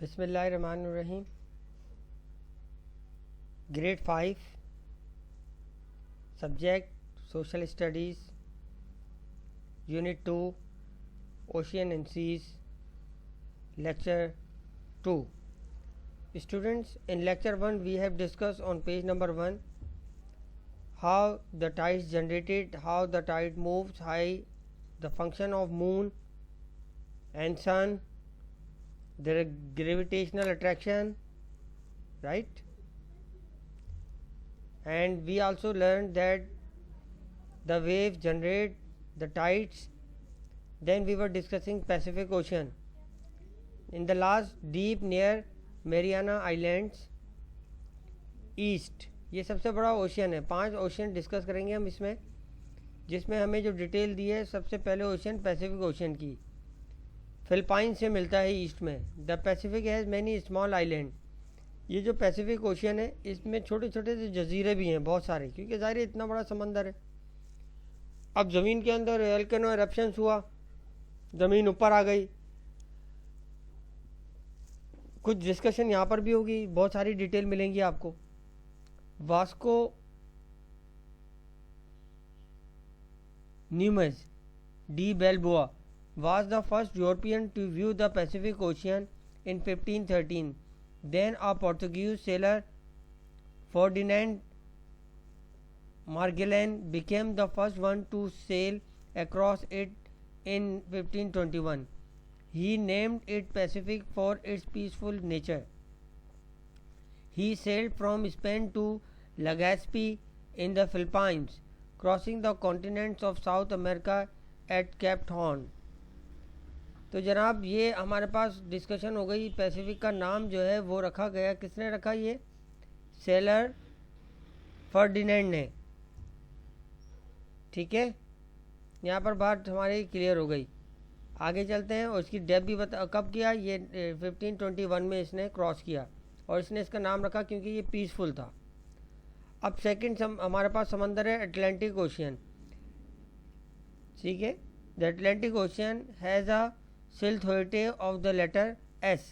बिस्मिल्लाहिर्रहमानिर्रहीम। Grade 5 subject social studies, unit 2 ocean and seas, lecture 2. Students, in lecture 1 we have discussed on page number 1 how the tides generated, how the tide moves, high the function of moon and sun, their gravitational attraction, right? And we also learned that the waves generate the tides. Then we were discussing Pacific Ocean. In the last, deep near Mariana Islands east, ये सबसे बड़ा ocean है। 5 ocean discuss करेंगे हम इसमें, जिसमें हमें जो डिटेल दी है, सबसे पहले ओशियन पैसिफिक ओशियन की, फिलिपाइन से मिलता है ईस्ट में। The Pacific has many small island. ये जो पैसिफिक ओशियन है, इसमें छोटे छोटे से जजीरे भी हैं बहुत सारे, क्योंकि ज़ाहिर है इतना बड़ा समंदर है। अब ज़मीन के अंदर वोल्केनो एरप्शंस हुआ, ज़मीन ऊपर आ गई। कुछ डिस्कशन यहाँ पर भी होगी, बहुत सारी डिटेल मिलेंगी आपको। Vasco Nunez de Balboa was the first European to view the Pacific Ocean in 1513. Then a Portuguese sailor, Ferdinand Magellan, became the first one to sail across it in 1521. He named it Pacific for its peaceful nature. He sailed from Spain to Legazpi in the Philippines, crossing the continents of South America at Cape Horn. तो जनाब, ये हमारे पास discussion हो गई। Pacific का नाम जो है वो रखा गया, किसने रखा? ये सेलर फर्डिनेंड ने। ठीक है, यहाँ पर बात हमारी क्लियर हो गई। आगे चलते हैं। और इसकी डेप्थ भी कब किया? ये 1521 में इसने क्रॉस किया, और इसने इसका नाम रखा क्योंकि ये पीसफुल था। अब सेकंड हमारे पास समंदर है अटलांटिक ओशियन। ठीक है, the Atlantic ocean has a silhouette of the letter S.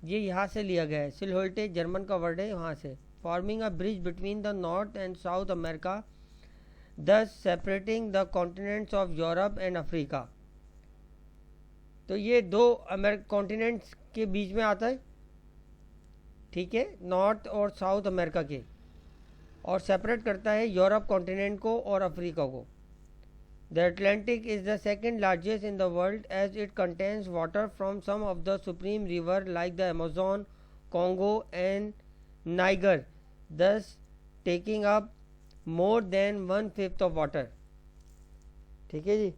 ये यहाँ से लिया गया है। सिलहोइटे जर्मन का वर्ड है, यहाँ से। Forming a bridge between the north and south America, thus separating the continents of Europe and Africa. तो ये दो कॉन्टिनेंट्स के बीच में आता है, ठीक है, नॉर्थ और साउथ अमेरिका के, और सेपरेट करता है यूरोप कॉन्टिनेंट को और अफ्रीका को। The Atlantic is the second largest in the world as it contains water from some of the supreme rivers like the Amazon, Congo and Niger, thus taking up more than 1/5 of water. ठीक है जी,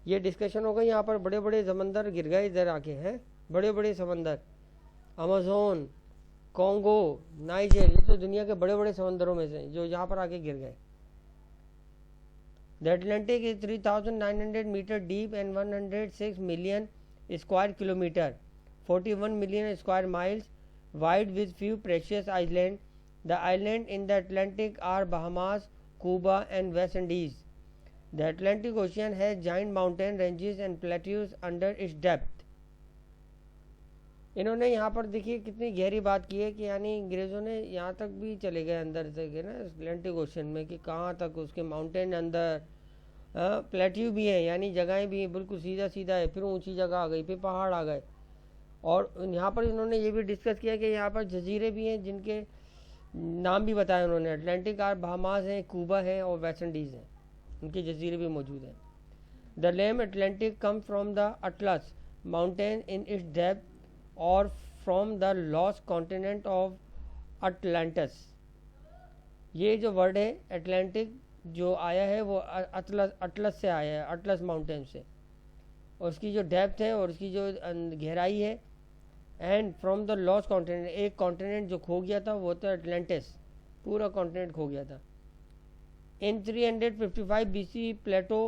ये discussion हो गई। यहाँ पर बड़े बड़े समंदर गिर गए इधर आके हैं, बड़े बड़े समंदर, अमेज़न, कॉन्गो, नाइजर, ये तो दुनिया के बड़े बड़े समंदरों में से जो यहाँ पर आके गिर गए। The Atlantic is 3,900 meter deep and 106 million square kilometer, 41 million square miles wide with few precious islands. The islands in the Atlantic are Bahamas, Cuba and West Indies. The Atlantic Ocean has giant mountain ranges and plateaus under its depth. इन्होंने यहाँ पर देखिए कितनी गहरी बात की है कि यानी अंग्रेज़ों ने यहाँ तक भी चले गए अंदर से ना अटलांटिक ओशन में, कि कहाँ तक उसके माउंटेन अंदर, प्लेट्यू भी है, यानी जगहें भी हैं, बिल्कुल सीधा सीधा है, फिर ऊंची जगह आ गई, फिर पहाड़ आ गए। और यहाँ पर इन्होंने ये भी डिस्कस किया कि यहाँ पर जजीरे भी हैं जिनके नाम भी बताए उन्होंने। अटलांटिक और बहामास हैं, कूबा है और वेस्ट इंडीज़ हैं, उनके जजीरे भी मौजूद हैं। The name Atlantic come from the Atlas mountain in its depth और from the lost continent of Atlantis. ये जो वर्ड है अटलांटिक जो आया है वो अटलस से आया है, अटलस माउंटेन से, और उसकी जो डेप्थ है और उसकी जो गहराई है, and from the lost continent, एक कॉन्टिनेंट जो खो गया था वो था अटलांटिस, पूरा कॉन्टिनेंट खो गया था। In 355 BC Plato,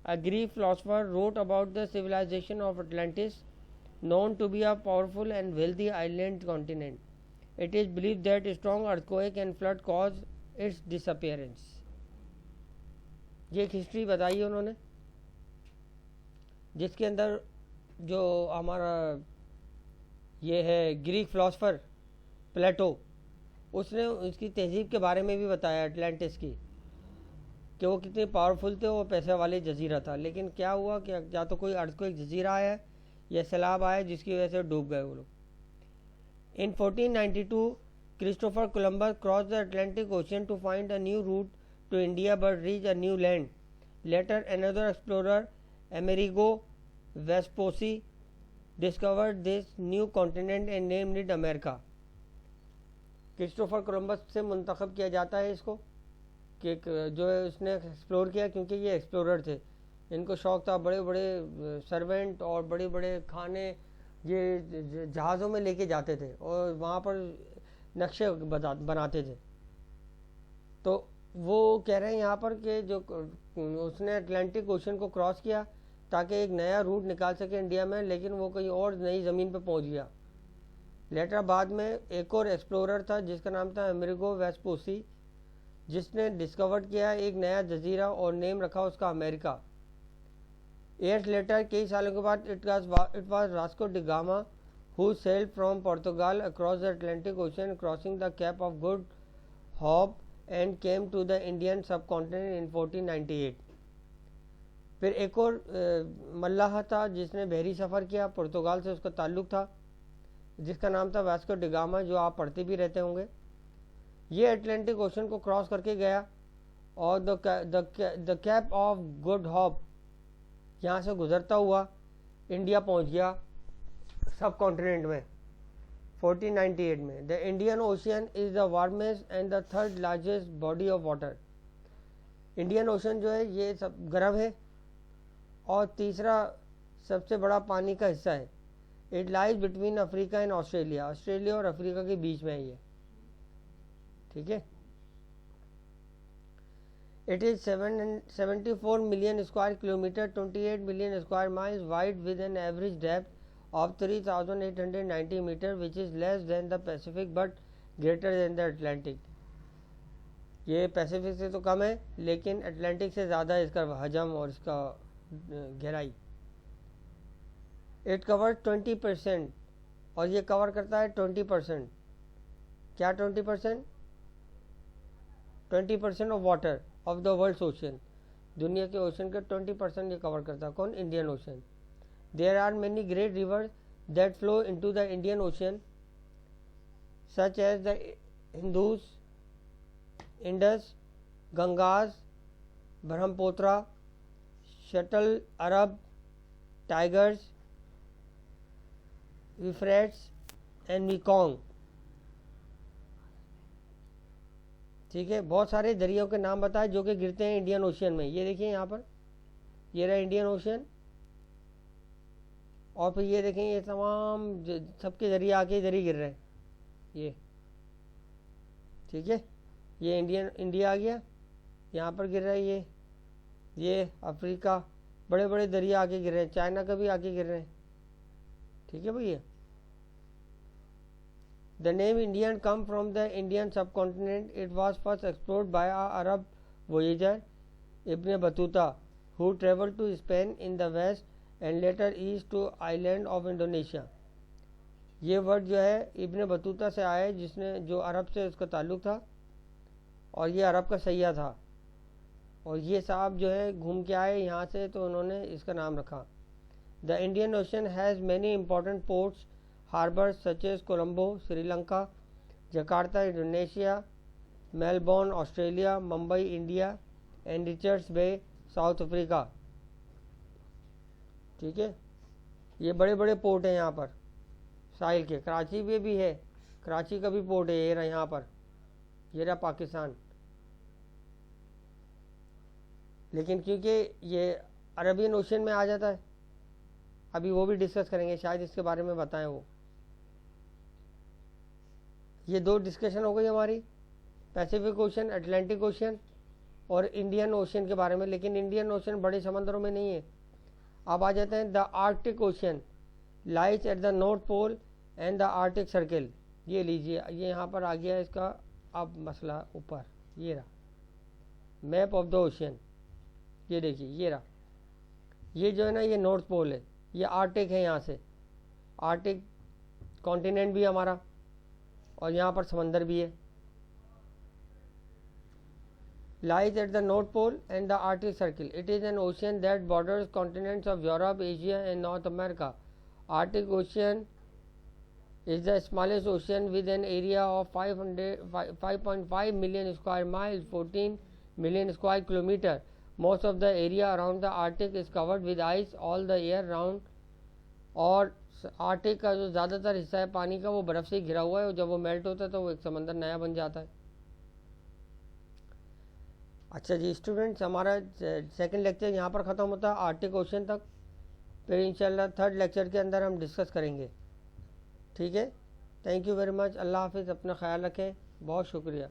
a Greek philosopher, wrote about the civilisation of Atlantis, known to be a powerful and wealthy island continent. It is believed that strong earthquake and flood caused its disappearance. ये एक history बताई है उन्होंने, जिसके अंदर जो हमारा ये है ग्रीक फिलोसफर प्लेटो, उसने उसकी तहजीब के बारे में भी बताया अटलांटिस की, कि वो कितने पावरफुल थे, वो पैसे वाले जजीरा था। लेकिन क्या हुआ कि या तो कोई अर्थक्वेक जजीरा आया या सैलाब आया जिसकी वजह से डूब गए वो लोग। In 1492 Christopher Columbus cross the Atlantic ocean to find a new route to India but reach a new land. Later another explorer Amerigo Vespucci discovered this new continent and named it America. Christopher Columbus से मुंतखब किया जाता है इसको कि जो है उसने एक्सप्लोर किया, क्योंकि ये एक्सप्लोरर थे, इनको शौक़ था, बड़े बड़े सर्वेंट और बड़े बड़े खाने ये जहाज़ों में लेके जाते थे और वहाँ पर नक्शे बनाते थे। तो वो कह रहे हैं यहाँ पर कि जो उसने अटलांटिक ओशन को क्रॉस किया ताकि एक नया रूट निकाल सके इंडिया में, लेकिन वो कहीं और नई ज़मीन पर पहुँच गया। लेटर बाद में एक और एक्सप्लोरर था जिसका नाम था अमेरिगो वेस्पोसी, जिसने डिस्कवर किया एक नया जजीरा और नेम रखा उसका अमेरिका। ईयर्स लेटर, कई सालों के बाद, it was Vasco da Gama who sailed from Portugal across the Atlantic Ocean crossing the Cape of Good Hope and came to the Indian subcontinent in 1498। फिर एक और मल्लाह था जिसने बहरी सफ़र किया, पुर्तगाल से उसका ताल्लुक़ था, जिसका नाम था वास्को डी गामा, जो आप पढ़ते भी रहते होंगे। ये अटलांटिक ओशन को क्रॉस करके गया और the Cape of Good hope यहाँ से गुजरता हुआ इंडिया पहुँच गया सब कॉन्टिनेंट में 1498 में। The Indian ocean is the warmest and the third largest body of water. Indian ocean जो है ये सब गर्म है और तीसरा सबसे बड़ा पानी का हिस्सा है। It lies between Africa and Australia, Australia और अफ्रीका के बीच में है ये, ठीक है। It is 74 million square kilometre, 28 million square miles wide with an average depth of 3,890 metre, which is less than the Pacific but greater than the Atlantic। ये पैसिफिक से तो कम है लेकिन अटलांटिक से ज़्यादा है इसका हजम और इसका गहराई। इट कवर 20% और ये कवर करता है 20%। क्या 20%? 20% of water of the world ocean, दुनिया के ओशन के 20% ये कवर करता है। कौन? Indian ocean. There are many great rivers that flow into the Indian Ocean, such as the Indus, Indus, Gangas, Brahmaputra, Shuttle, Arab, Tigers, Euphrates and Mekong। ठीक है, बहुत सारे दरियाओं के नाम बताए जो कि गिरते हैं इंडियन ओशन में। ये देखिए यहाँ पर, ये रहा इंडियन ओशन, और फिर ये देखें ये तमाम सबके ज़रिए आके इधर ही गिर रहे हैं ये, ठीक है। ये इंडिया आ गया, यहाँ पर गिर रहा है ये अफ्रीका, बड़े बड़े दरिया आके गिर रहे हैं, चाइना का भी आके गिर रहे हैं, ठीक है भैया। The name Indian come from the Indian subcontinent. It was first explored by Arab voyager Ibn Battuta who travel to Spain in the west and later east to island of Indonesia. ये word जो है Ibn Battuta से आया है, जिसने जो अरब से उसका ताल्लुक़ था और ये अरब का सैयाह था, और ये साहब जो है घूम के आए यहाँ से, तो उन्होंने इसका नाम रखा। The Indian Ocean has many important ports harbours such as Colombo Sri Lanka, Jakarta Indonesia, Melbourne Australia, Mumbai India and Richards Bay South Africa, ठीक है। ये बड़े बड़े पोर्ट हैं यहाँ पर साहिल के। कराची में भी है, कराची का भी पोर्ट है, ये रहा यहाँ पर, ये रहा पाकिस्तान। लेकिन क्योंकि ये अरबियन ओशन में आ जाता है, अभी वो भी डिस्कस करेंगे, शायद इसके बारे में बताएं वो। ये दो डिस्कशन हो गई हमारी, पैसिफिक ओशन, अटलांटिक ओशन और इंडियन ओशन के बारे में। लेकिन इंडियन ओशन बड़े समंदरों में नहीं है। अब आ जाते हैं the Arctic Ocean lies at the North Pole and the Arctic Circle. ये लीजिए, ये यहाँ पर आ गया इसका अब मसला ऊपर, ये रहा मैप ऑफ द ओशन, ये देखिए ये रहा, ये जो है ना ये नॉर्थ पोल है, ये आर्कटिक है, यहाँ से आर्कटिक कॉन्टिनेंट भी हमारा, और यहाँ पर समंदर भी है। Lies at the North Pole and the Arctic Circle. It is an ocean that borders continents of Europe, Asia and North America. Arctic Ocean is the smallest ocean with an area of 5.5 million square miles, 14 million square kilometer. Most of the area around the Arctic is covered with ice all the year round. और Arctic का जो ज़्यादातर हिस्सा है पानी का वो बर्फ़ से घिरा हुआ है, और जब वो मेल्ट होता है तो वो एक समंदर नया बन जाता है। अच्छा जी स्टूडेंट्स, हमारा सेकंड लेक्चर यहाँ पर ख़त्म होता है आर्टिक ओशन तक। फिर इंशाल्लाह थर्ड लेक्चर के अंदर हम डिस्कस करेंगे। ठीक है, थैंक यू वेरी मच, अल्लाह हाफिज़, अपना ख्याल रखें, बहुत शुक्रिया।